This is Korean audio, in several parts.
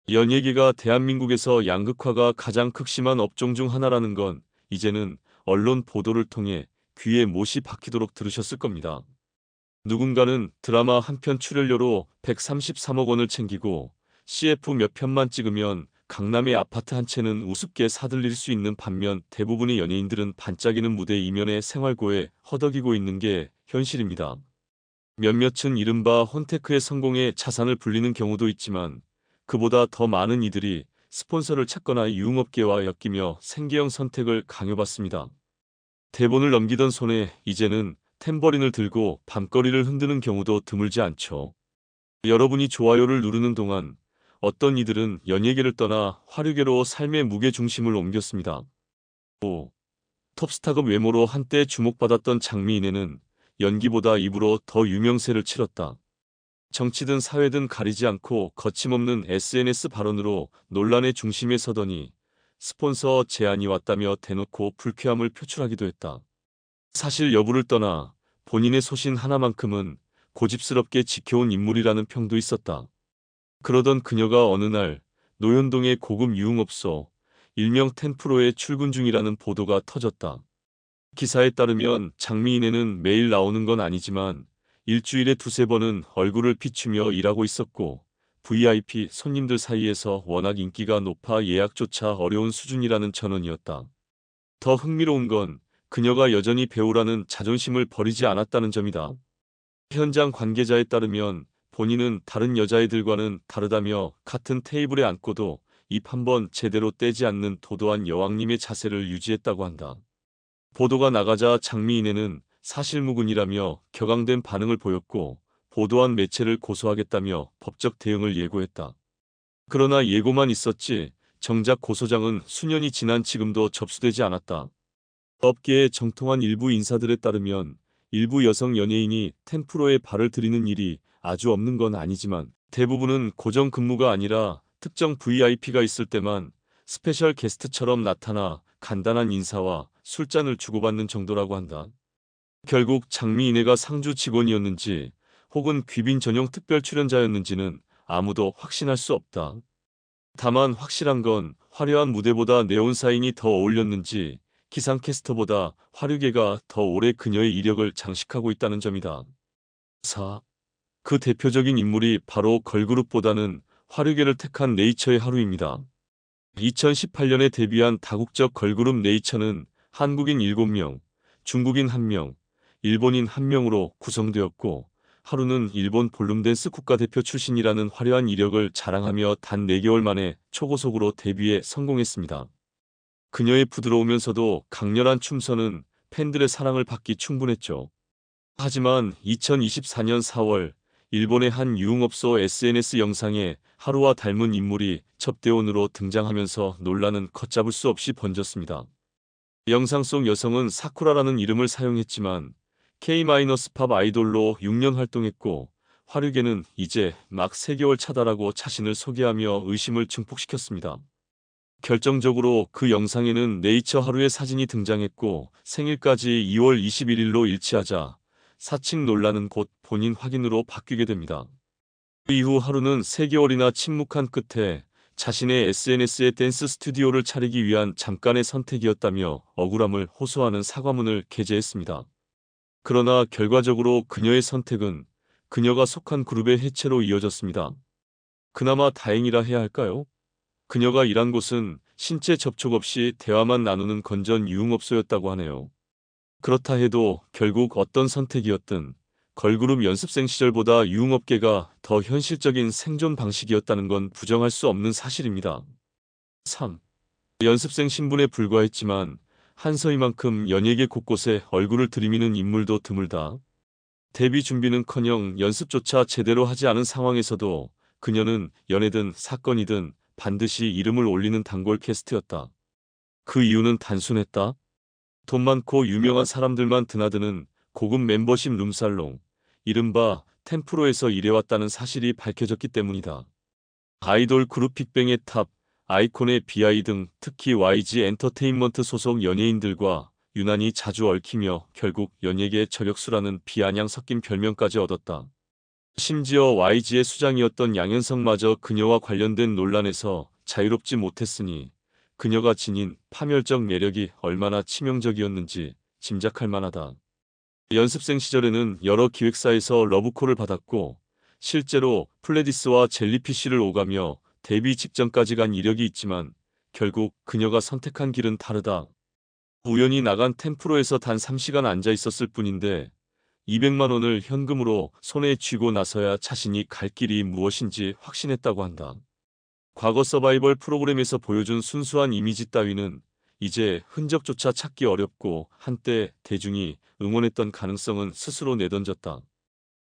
연예계가 대한민국에서 양극화가 가장 극심한 업종 중 하나라는 건 이제는 언론 보도를 통해 귀에 못이 박히도록 들으셨을 겁니다. 누군가는 드라마 한 편 출연료로 133억 원을 챙기고 CF 몇 편만 찍으면 강남의 아파트 한 채는 우습게 사들릴 수 있는 반면 대부분의 연예인들은 반짝이는 무대 이면의 생활고에 허덕이고 있는 게 현실입니다. 몇몇은 이른바 혼테크의 성공에 자산을 불리는 경우도 있지만 그보다 더 많은 이들이 스폰서를 찾거나 유흥업계와 엮이며 생계형 선택을 강요받습니다. 대본을 넘기던 손에 이제는 탬버린을 들고 밤거리를 흔드는 경우도 드물지 않죠. 여러분이 좋아요를 누르는 동안 어떤 이들은 연예계를 떠나 화류계로 삶의 무게중심을 옮겼습니다. 5. 톱스타급 외모로 한때 주목받았던 장미인에는 연기보다 입으로 더 유명세를 치렀다. 정치든 사회든 가리지 않고 거침없는 SNS 발언으로 논란의 중심에 서더니 스폰서 제안이 왔다며 대놓고 불쾌함을 표출하기도 했다. 사실 여부를 떠나 본인의 소신 하나만큼은 고집스럽게 지켜온 인물이라는 평도 있었다. 그러던 그녀가 어느 날 노현동의 고급 유흥업소 일명 텐프로에 출근 중이라는 보도가 터졌다. 기사에 따르면 장미인에는 매일 나오는 건 아니지만 일주일에 두세 번은 얼굴을 비추며 일하고 있었고 VIP 손님들 사이에서 워낙 인기가 높아 예약조차 어려운 수준이라는 전언이었다. 더 흥미로운 건 그녀가 여전히 배우라는 자존심을 버리지 않았다는 점이다. 현장 관계자에 따르면 본인은 다른 여자애들과는 다르다며 같은 테이블에 앉고도 입 한번 제대로 떼지 않는 도도한 여왕님의 자세를 유지했다고 한다. 보도가 나가자 장미인에는 사실무근이라며 격앙된 반응을 보였고 보도한 매체를 고소하겠다며 법적 대응을 예고했다. 그러나 예고만 있었지 정작 고소장은 수년이 지난 지금도 접수되지 않았다. 업계의 정통한 일부 인사들에 따르면 일부 여성 연예인이 텐프로에 발을 들이는 일이 아주 없는 건 아니지만 대부분은 고정 근무가 아니라 특정 VIP가 있을 때만 스페셜 게스트처럼 나타나 간단한 인사와 술잔을 주고받는 정도라고 한다. 결국 장미인애가 상주 직원이었는지 혹은 귀빈 전용 특별 출연자였는지는 아무도 확신할 수 없다. 다만 확실한 건 화려한 무대보다 네온사인이 더 어울렸는지 기상캐스터보다 화류계가 더 오래 그녀의 이력을 장식하고 있다는 점이다. 4. 그 대표적인 인물이 바로 걸그룹보다는 화류계를 택한 네이처의 하루입니다. 2018년에 데뷔한 다국적 걸그룹 네이처는 한국인 7명, 중국인 1명, 일본인 1명으로 구성되었고 하루는 일본 볼룸댄스 국가대표 출신이라는 화려한 이력을 자랑하며 단 4개월 만에 초고속으로 데뷔에 성공했습니다. 그녀의 부드러우면서도 강렬한 춤선은 팬들의 사랑을 받기 충분했죠. 하지만 2024년 4월 일본의 한 유흥업소 SNS 영상에 하루와 닮은 인물이 접대원으로 등장하면서 논란은 걷잡을 수 없이 번졌습니다. 영상 속 여성은 사쿠라라는 이름을 사용했지만 K-팝 아이돌로 6년 활동했고 화류계는 이제 막 3개월 차다라고 자신을 소개하며 의심을 증폭시켰습니다. 결정적으로 그 영상에는 네이처 하루의 사진이 등장했고 생일까지 2월 21일로 일치하자 사칭 논란은 곧 본인 확인으로 바뀌게 됩니다. 그 이후 하루는 3개월이나 침묵한 끝에 자신의 SNS에 댄스 스튜디오를 차리기 위한 잠깐의 선택이었다며 억울함을 호소하는 사과문을 게재했습니다. 그러나 결과적으로 그녀의 선택은 그녀가 속한 그룹의 해체로 이어졌습니다. 그나마 다행이라 해야 할까요? 그녀가 일한 곳은 신체 접촉 없이 대화만 나누는 건전 유흥업소였다고 하네요. 그렇다 해도 결국 어떤 선택이었든 걸그룹 연습생 시절보다 유흥업계가 더 현실적인 생존 방식이었다는 건 부정할 수 없는 사실입니다. 3. 연습생 신분에 불과했지만 한서희만큼 연예계 곳곳에 얼굴을 들이미는 인물도 드물다. 데뷔 준비는커녕 연습조차 제대로 하지 않은 상황에서도 그녀는 연애든 사건이든 반드시 이름을 올리는 단골 캐스트였다. 그 이유는 단순했다. 돈 많고 유명한 사람들만 드나드는 고급 멤버십 룸살롱, 이른바 텐프로에서 일해왔다는 사실이 밝혀졌기 때문이다. 아이돌 그룹 빅뱅의 탑, 아이콘의 비아이 등 특히 YG 엔터테인먼트 소속 연예인들과 유난히 자주 얽히며 결국 연예계의 저격수라는 비아냥 섞인 별명까지 얻었다. 심지어 YG의 수장이었던 양현석마저 그녀와 관련된 논란에서 자유롭지 못했으니 그녀가 지닌 파멸적 매력이 얼마나 치명적이었는지 짐작할 만하다. 연습생 시절에는 여러 기획사에서 러브콜을 받았고 실제로 플레디스와 젤리피쉬를 오가며 데뷔 직전까지 간 이력이 있지만 결국 그녀가 선택한 길은 다르다. 우연히 나간 템프로에서 단 3시간 앉아 있었을 뿐인데 200만 원을 현금으로 손에 쥐고 나서야 자신이 갈 길이 무엇인지 확신했다고 한다. 과거 서바이벌 프로그램에서 보여준 순수한 이미지 따위는 이제 흔적조차 찾기 어렵고 한때 대중이 응원했던 가능성은 스스로 내던졌다.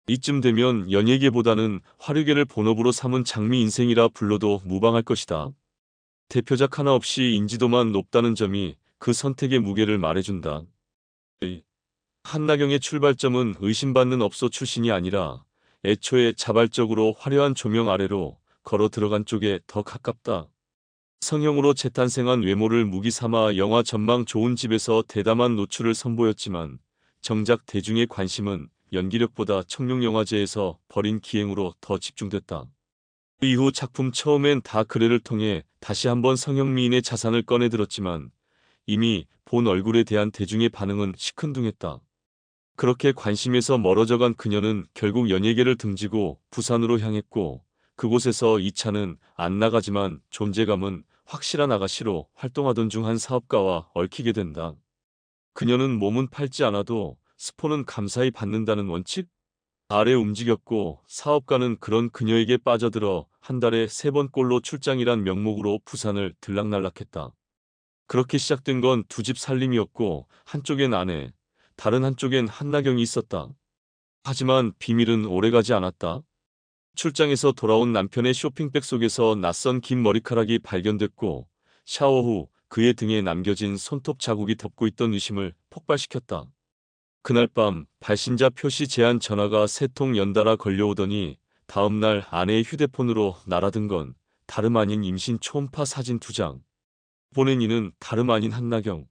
이쯤 되면 연예계보다는 화류계를 본업으로 삼은 장미 인생이라 불러도 무방할 것이다. 대표작 하나 없이 인지도만 높다는 점이 그 선택의 무게를 말해준다. 한나경의 출발점은 의심받는 업소 출신이 아니라 애초에 자발적으로 화려한 조명 아래로 걸어 들어간 쪽에 더 가깝다. 성형으로 재탄생한 외모를 무기 삼아 영화 전망 좋은 집에서 대담한 노출을 선보였지만 정작 대중의 관심은 연기력보다 청룡영화제에서 벌인 기행으로 더 집중됐다. 그 이후 작품 처음엔 다 그래를 통해 다시 한번 성형미인의 자산을 꺼내들었지만 이미 본 얼굴에 대한 대중의 반응은 시큰둥했다. 그렇게 관심에서 멀어져간 그녀는 결국 연예계를 등지고 부산으로 향했고 그곳에서 2차는 안 나가지만 존재감은 확실한 아가씨로 활동하던 중 한 사업가와 얽히게 된다. 그녀는 몸은 팔지 않아도 스폰은 감사히 받는다는 원칙 아래 움직였고 사업가는 그런 그녀에게 빠져들어 한 달에 3번꼴로 출장이란 명목으로 부산을 들락날락했다. 그렇게 시작된 건 두 집 살림이었고 한쪽엔 아내, 다른 한쪽엔 한나경이 있었다. 하지만 비밀은 오래가지 않았다. 출장에서 돌아온 남편의 쇼핑백 속에서 낯선 긴 머리카락이 발견됐고 샤워 후 그의 등에 남겨진 손톱 자국이 덮고 있던 의심을 폭발시켰다. 그날 밤 발신자 표시 제한 전화가 3통 연달아 걸려오더니 다음날 아내의 휴대폰으로 날아든 건 다름 아닌 임신 초음파 사진 2장. 보낸 이는 다름 아닌 한나경.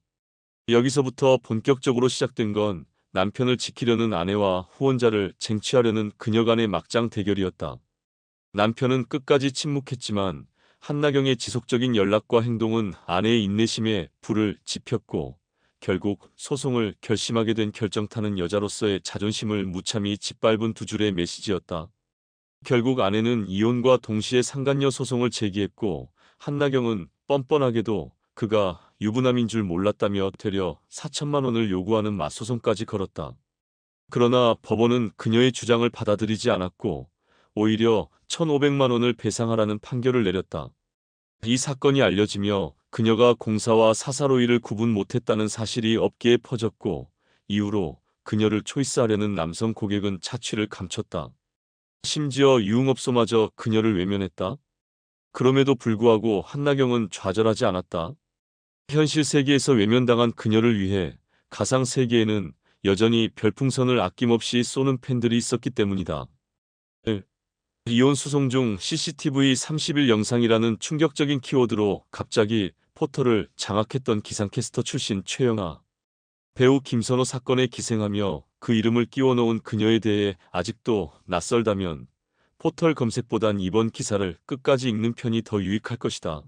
여기서부터 본격적으로 시작된 건 남편을 지키려는 아내와 후원자를 쟁취하려는 그녀 간의 막장 대결이었다. 남편은 끝까지 침묵했지만 한나경의 지속적인 연락과 행동은 아내의 인내심에 불을 지폈고 결국 소송을 결심하게 된 결정타는 여자로서의 자존심을 무참히 짓밟은 두 줄의 메시지였다. 결국 아내는 이혼과 동시에 상간녀 소송을 제기했고 한나경은 뻔뻔하게도 그가 유부남인 줄 몰랐다며 되려 4천만 원을 요구하는 맞소송까지 걸었다. 그러나 법원은 그녀의 주장을 받아들이지 않았고 오히려 1,500만 원을 배상하라는 판결을 내렸다. 이 사건이 알려지며 그녀가 공사와 사사로이를 구분 못했다는 사실이 업계에 퍼졌고 이후로 그녀를 초이스하려는 남성 고객은 차취를 감췄다. 심지어 유흥업소마저 그녀를 외면했다. 그럼에도 불구하고 한나경은 좌절하지 않았다. 현실 세계에서 외면당한 그녀를 위해 가상 세계에는 여전히 별풍선을 아낌없이 쏘는 팬들이 있었기 때문이다. 이혼 소송 중 CCTV 30일 영상이라는 충격적인 키워드로 갑자기 포털을 장악했던 기상캐스터 출신 최영아. 배우 김선호 사건에 기생하며 그 이름을 끼워놓은 그녀에 대해 아직도 낯설다면 포털 검색보단 이번 기사를 끝까지 읽는 편이 더 유익할 것이다.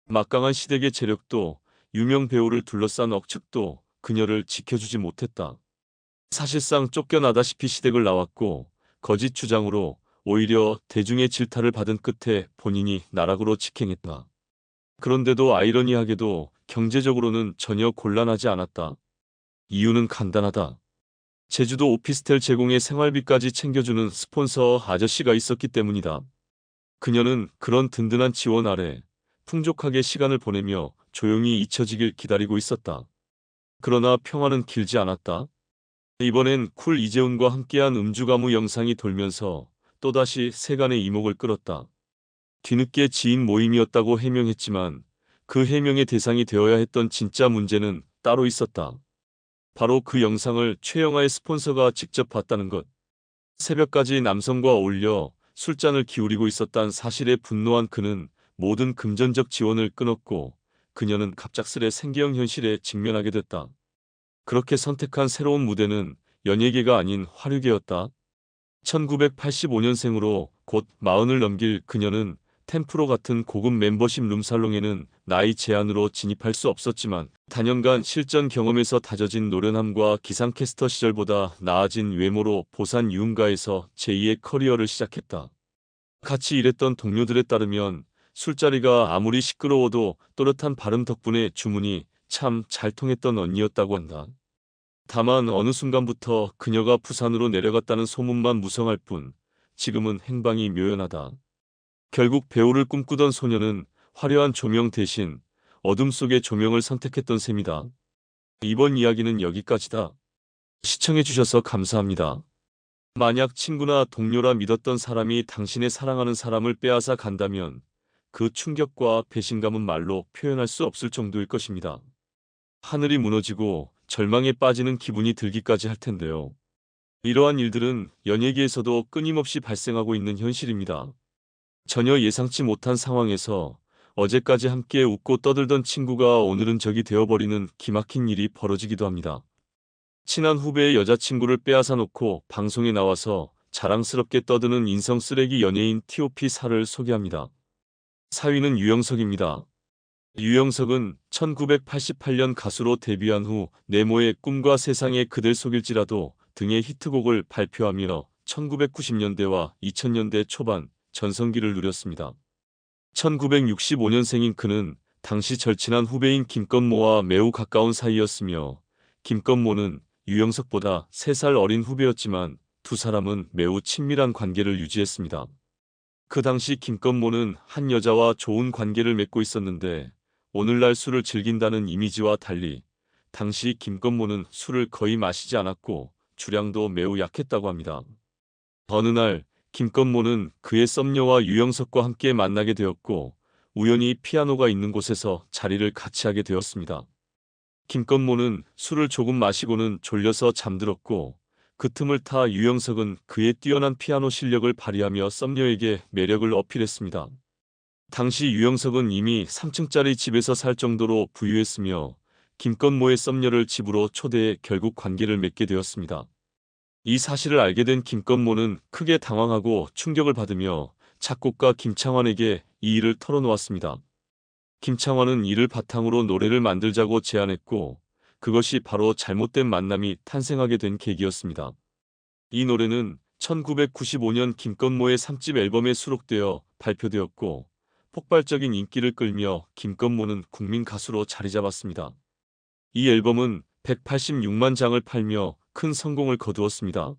막강한 시댁의 재력도 유명 배우를 둘러싼 억측도 그녀를 지켜주지 못했다. 사실상 쫓겨나다시피 시댁을 나왔고 거짓 주장으로 오히려 대중의 질타를 받은 끝에 본인이 나락으로 직행했다. 그런데도 아이러니하게도 경제적으로는 전혀 곤란하지 않았다. 이유는 간단하다. 제주도 오피스텔 제공의 생활비까지 챙겨주는 스폰서 아저씨가 있었기 때문이다. 그녀는 그런 든든한 지원 아래 풍족하게 시간을 보내며 조용히 잊혀지길 기다리고 있었다. 그러나 평화는 길지 않았다. 이번엔 쿨 이재훈과 함께한 음주가무 영상이 돌면서 또다시 세간의 이목을 끌었다. 뒤늦게 지인 모임이었다고 해명했지만 그 해명의 대상이 되어야 했던 진짜 문제는 따로 있었다. 바로 그 영상을 최영아의 스폰서가 직접 봤다는 것. 새벽까지 남성과 어울려 술잔을 기울이고 있었다는 사실에 분노한 그는 모든 금전적 지원을 끊었고 그녀는 갑작스레 생계형 현실에 직면하게 됐다. 그렇게 선택한 새로운 무대는 연예계가 아닌 화류계였다. 1985년생으로 곧 40을 넘길 그녀는 템프로 같은 고급 멤버십 룸살롱에는 나이 제한으로 진입할 수 없었지만 단연간 실전 경험에서 다져진 노련함과 기상캐스터 시절보다 나아진 외모로 보산 유흥가에서 제2의 커리어를 시작했다. 같이 일했던 동료들에 따르면 술자리가 아무리 시끄러워도 또렷한 발음 덕분에 주문이 참 잘 통했던 언니였다고 한다. 다만 어느 순간부터 그녀가 부산으로 내려갔다는 소문만 무성할 뿐 지금은 행방이 묘연하다. 결국 배우를 꿈꾸던 소녀는 화려한 조명 대신 어둠 속의 조명을 선택했던 셈이다. 이번 이야기는 여기까지다. 시청해주셔서 감사합니다. 만약 친구나 동료라 믿었던 사람이 당신의 사랑하는 사람을 빼앗아 간다면 그 충격과 배신감은 말로 표현할 수 없을 정도일 것입니다. 하늘이 무너지고 절망에 빠지는 기분이 들기까지 할 텐데요. 이러한 일들은 연예계에서도 끊임없이 발생하고 있는 현실입니다. 전혀 예상치 못한 상황에서 어제까지 함께 웃고 떠들던 친구가 오늘은 적이 되어버리는 기막힌 일이 벌어지기도 합니다. 친한 후배의 여자친구를 빼앗아 놓고 방송에 나와서 자랑스럽게 떠드는 인성 쓰레기 연예인 TOP4를 소개합니다. 4위는 유영석입니다. 유영석은 1988년 가수로 데뷔한 후 네모의 꿈과 세상에 그댈 속일지라도 등의 히트곡을 발표하며 1990년대와 2000년대 초반 전성기를 누렸습니다. 1965년생인 그는 당시 절친한 후배인 김건모와 매우 가까운 사이였으며 김건모는 유영석보다 3살 어린 후배였지만 두 사람은 매우 친밀한 관계를 유지했습니다. 그 당시 김건모는 한 여자와 좋은 관계를 맺고 있었는데 오늘날 술을 즐긴다는 이미지와 달리 당시 김건모는 술을 거의 마시지 않았고 주량도 매우 약했다고 합니다. 어느 날 김건모는 그의 썸녀와 유영석과 함께 만나게 되었고 우연히 피아노가 있는 곳에서 자리를 같이 하게 되었습니다. 김건모는 술을 조금 마시고는 졸려서 잠들었고 그 틈을 타 유영석은 그의 뛰어난 피아노 실력을 발휘하며 썸녀에게 매력을 어필했습니다. 당시 유영석은 이미 3층짜리 집에서 살 정도로 부유했으며 김건모의 썸녀를 집으로 초대해 결국 관계를 맺게 되었습니다. 이 사실을 알게 된 김건모는 크게 당황하고 충격을 받으며 작곡가 김창완에게 이 일을 털어놓았습니다. 김창완은 이를 바탕으로 노래를 만들자고 제안했고 그것이 바로 잘못된 만남이 탄생하게 된 계기였습니다. 이 노래는 1995년 김건모의 3집 앨범에 수록되어 발표되었고 폭발적인 인기를 끌며 김건모는 국민 가수로 자리 잡았습니다. 이 앨범은 186만 장을 팔며 큰 성공을 거두었습니다.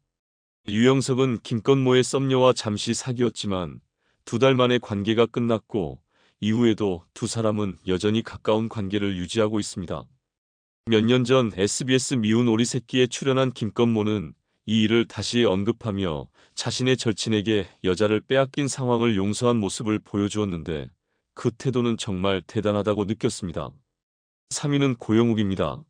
유영석은 김건모의 썸녀와 잠시 사귀었지만 2달 만에 관계가 끝났고 이후에도 두 사람은 여전히 가까운 관계를 유지하고 있습니다. 몇 년 전 SBS 미운 오리 새끼에 출연한 김건모는 이 일을 다시 언급하며 자신의 절친에게 여자를 빼앗긴 상황을 용서한 모습을 보여주었는데 그 태도는 정말 대단하다고 느꼈습니다. 3위는 고영욱입니다.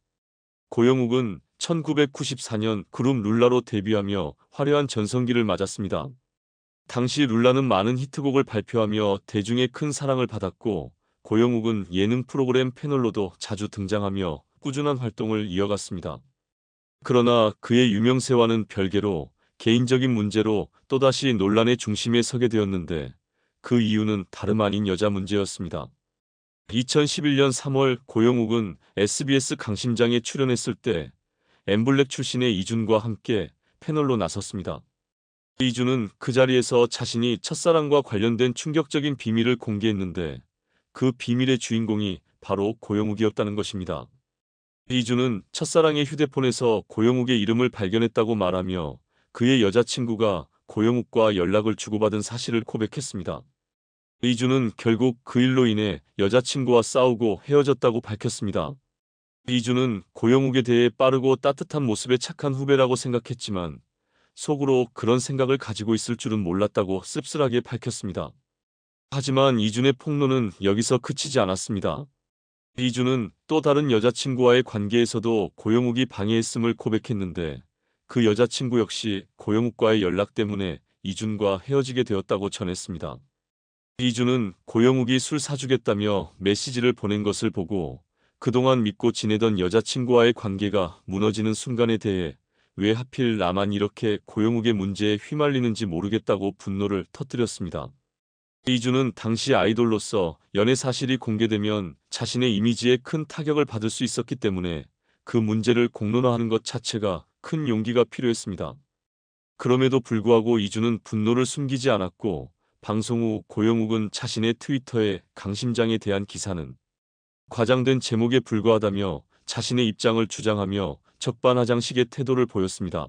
고영욱은 1994년 그룹 룰라로 데뷔하며 화려한 전성기를 맞았습니다. 당시 룰라는 많은 히트곡을 발표하며 대중의 큰 사랑을 받았고 고영욱은 예능 프로그램 패널로도 자주 등장하며 꾸준한 활동을 이어갔습니다. 그러나 그의 유명세와는 별개로 개인적인 문제로 또다시 논란의 중심에 서게 되었는데 그 이유는 다름 아닌 여자 문제였습니다. 2011년 3월 고영욱은 SBS 강심장에 출연했을 때 엠블랙 출신의 이준과 함께 패널로 나섰습니다. 이준은 그 자리에서 자신이 첫사랑과 관련된 충격적인 비밀을 공개했는데 그 비밀의 주인공이 바로 고영욱이었다는 것입니다. 이준은 첫사랑의 휴대폰에서 고영욱의 이름을 발견했다고 말하며 그의 여자친구가 고영욱과 연락을 주고받은 사실을 고백했습니다. 이준은 결국 그 일로 인해 여자친구와 싸우고 헤어졌다고 밝혔습니다. 이준은 고영욱에 대해 빠르고 따뜻한 모습의 착한 후배라고 생각했지만 속으로 그런 생각을 가지고 있을 줄은 몰랐다고 씁쓸하게 밝혔습니다. 하지만 이준의 폭로는 여기서 그치지 않았습니다. 이준은 또 다른 여자친구와의 관계에서도 고영욱이 방해했음을 고백했는데 그 여자친구 역시 고영욱과의 연락 때문에 이준과 헤어지게 되었다고 전했습니다. 이준은 고영욱이 술 사주겠다며 메시지를 보낸 것을 보고 그동안 믿고 지내던 여자친구와의 관계가 무너지는 순간에 대해 왜 하필 나만 이렇게 고영욱의 문제에 휘말리는지 모르겠다고 분노를 터뜨렸습니다. 이주는 당시 아이돌로서 연애 사실이 공개되면 자신의 이미지에 큰 타격을 받을 수 있었기 때문에 그 문제를 공론화하는 것 자체가 큰 용기가 필요했습니다. 그럼에도 불구하고 이주는 분노를 숨기지 않았고 방송 후 고영욱은 자신의 트위터에 강심장에 대한 기사는 과장된 제목에 불과하다며 자신의 입장을 주장하며 적반하장식의 태도를 보였습니다.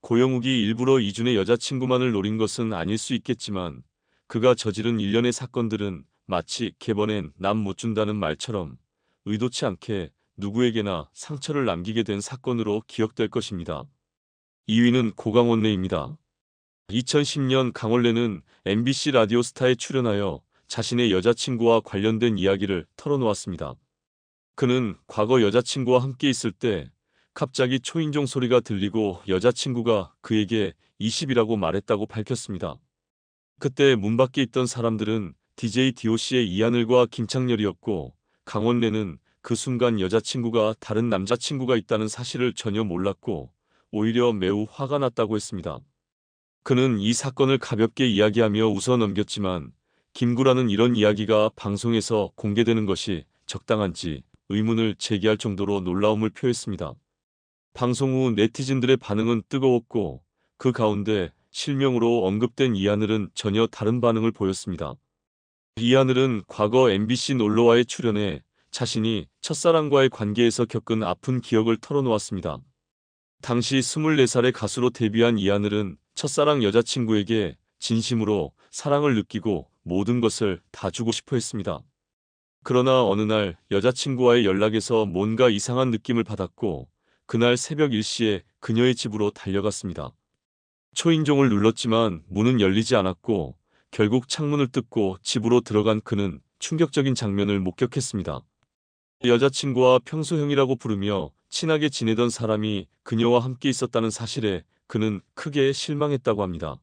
고영욱이 일부러 이준의 여자친구만을 노린 것은 아닐 수 있겠지만 그가 저지른 일련의 사건들은 마치 개번엔 남 못 준다는 말처럼 의도치 않게 누구에게나 상처를 남기게 된 사건으로 기억될 것입니다. 2위는 고강원래입니다. 2010년 강원래는 MBC 라디오스타에 출연하여 자신의 여자친구와 관련된 이야기를 털어놓았습니다. 그는 과거 여자친구와 함께 있을 때 갑자기 초인종 소리가 들리고 여자친구가 그에게 20이라고 말했다고 밝혔습니다. 그때 문 밖에 있던 사람들은 DJ DOC의 이하늘과 김창렬이었고 강원래는 그 순간 여자친구가 다른 남자친구가 있다는 사실을 전혀 몰랐고 오히려 매우 화가 났다고 했습니다. 그는 이 사건을 가볍게 이야기하며 웃어 넘겼지만 김구라는 이런 이야기가 방송에서 공개되는 것이 적당한지 의문을 제기할 정도로 놀라움을 표했습니다. 방송 후 네티즌들의 반응은 뜨거웠고 그 가운데 실명으로 언급된 이하늘은 전혀 다른 반응을 보였습니다. 이하늘은 과거 MBC 놀러와에 출연해 자신이 첫사랑과의 관계에서 겪은 아픈 기억을 털어놓았습니다. 당시 24살의 가수로 데뷔한 이하늘은 첫사랑 여자친구에게 진심으로 사랑을 느끼고 모든 것을 다 주고 싶어 했습니다. 그러나 어느 날 여자친구와의 연락에서 뭔가 이상한 느낌을 받았고 그날 새벽 1시에 그녀의 집으로 달려갔습니다. 초인종을 눌렀지만 문은 열리지 않았고 결국 창문을 뜯고 집으로 들어간 그는 충격적인 장면을 목격했습니다. 여자친구와 평소 형이라고 부르며 친하게 지내던 사람이 그녀와 함께 있었다는 사실에 그는 크게 실망했다고 합니다.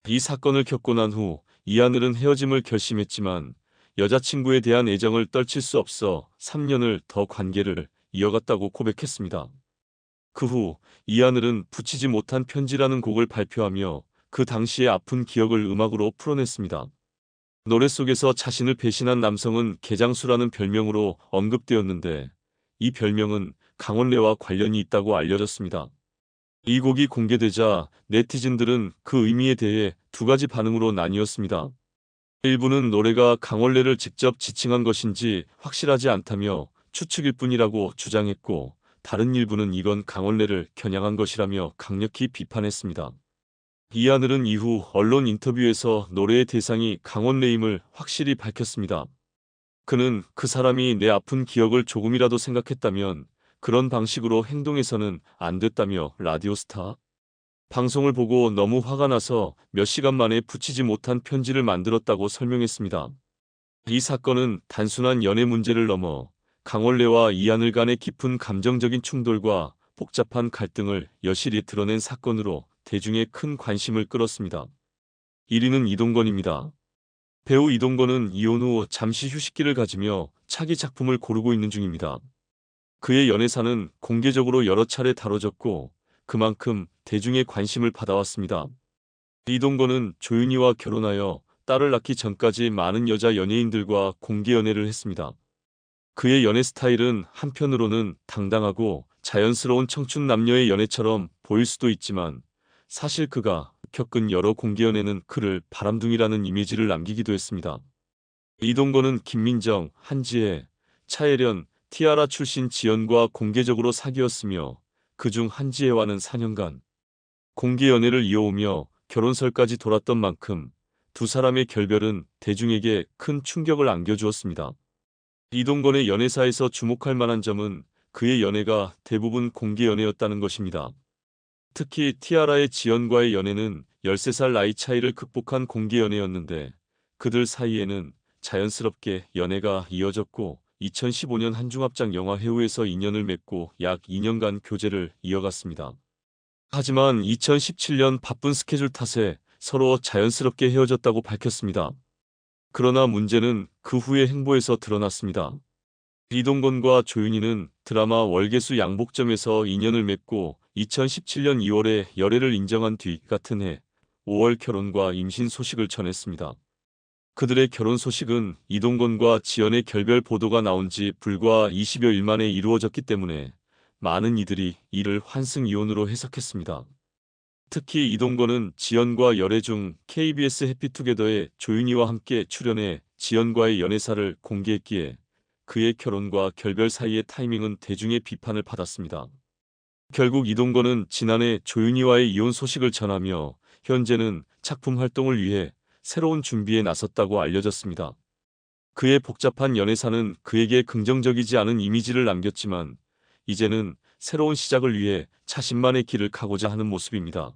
이 사건을 겪고 난 후 이하늘은 헤어짐을 결심했지만 여자친구에 대한 애정을 떨칠 수 없어 3년을 더 관계를 이어갔다고 고백했습니다. 그 후 이하늘은 붙이지 못한 편지라는 곡을 발표하며 그 당시의 아픈 기억을 음악으로 풀어냈습니다. 노래 속에서 자신을 배신한 남성은 개장수라는 별명으로 언급되었는데 이 별명은 강원래와 관련이 있다고 알려졌습니다. 이 곡이 공개되자 네티즌들은 그 의미에 대해 두 가지 반응으로 나뉘었습니다. 일부는 노래가 강원래를 직접 지칭한 것인지 확실하지 않다며 추측일 뿐이라고 주장했고 다른 일부는 이건 강원래를 겨냥한 것이라며 강력히 비판했습니다. 이하늘은 이후 언론 인터뷰에서 노래의 대상이 강원래임을 확실히 밝혔습니다. 그는 그 사람이 내 아픈 기억을 조금이라도 생각했다면 그런 방식으로 행동해서는 안 됐다며 라디오스타 방송을 보고 너무 화가 나서 몇 시간 만에 붙이지 못한 편지를 만들었다고 설명했습니다. 이 사건은 단순한 연애 문제를 넘어 강원래와 이하늘 간의 깊은 감정적인 충돌과 복잡한 갈등을 여실히 드러낸 사건으로 대중의 큰 관심을 끌었습니다. 1위는 이동건입니다. 배우 이동건은 이혼 후 잠시 휴식기를 가지며 차기 작품을 고르고 있는 중입니다. 그의 연애사는 공개적으로 여러 차례 다뤄졌고 그만큼 대중의 관심을 받아왔습니다. 이동건은 조윤희와 결혼하여 딸을 낳기 전까지 많은 여자 연예인들과 공개 연애를 했습니다. 그의 연애 스타일은 한편으로는 당당하고 자연스러운 청춘 남녀의 연애처럼 보일 수도 있지만 사실 그가 겪은 여러 공개 연애는 그를 바람둥이라는 이미지를 남기기도 했습니다. 이동건은 김민정, 한지혜, 차혜련, 티아라 출신 지연과 공개적으로 사귀었으며 그중 한지혜와는 4년간 공개 연애를 이어오며 결혼설까지 돌았던 만큼 두 사람의 결별은 대중에게 큰 충격을 안겨주었습니다. 이동건의 연애사에서 주목할 만한 점은 그의 연애가 대부분 공개 연애였다는 것입니다. 특히 티아라의 지연과의 연애는 13살 나이 차이를 극복한 공개 연애였는데 그들 사이에는 자연스럽게 연애가 이어졌고 2015년 한중합작 영화 해우에서 인연을 맺고 약 2년간 교제를 이어갔습니다. 하지만 2017년 바쁜 스케줄 탓에 서로 자연스럽게 헤어졌다고 밝혔습니다. 그러나 문제는 그 후의 행보에서 드러났습니다. 이동건과 조윤희는 드라마 월계수 양복점에서 인연을 맺고 2017년 2월에 열애를 인정한 뒤 같은 해 5월 결혼과 임신 소식을 전했습니다. 그들의 결혼 소식은 이동건과 지연의 결별 보도가 나온 지 불과 20여일 만에 이루어졌기 때문에 많은 이들이 이를 환승 이혼으로 해석했습니다. 특히 이동건은 지연과 열애 중 KBS 해피투게더에 조윤희와 함께 출연해 지연과의 연애사를 공개했기에 그의 결혼과 결별 사이의 타이밍은 대중의 비판을 받았습니다. 결국 이동건은 지난해 조윤희와의 이혼 소식을 전하며 현재는 작품 활동을 위해 새로운 준비에 나섰다고 알려졌습니다. 그의 복잡한 연애사는 그에게 긍정적이지 않은 이미지를 남겼지만 이제는 새로운 시작을 위해 자신만의 길을 가고자 하는 모습입니다.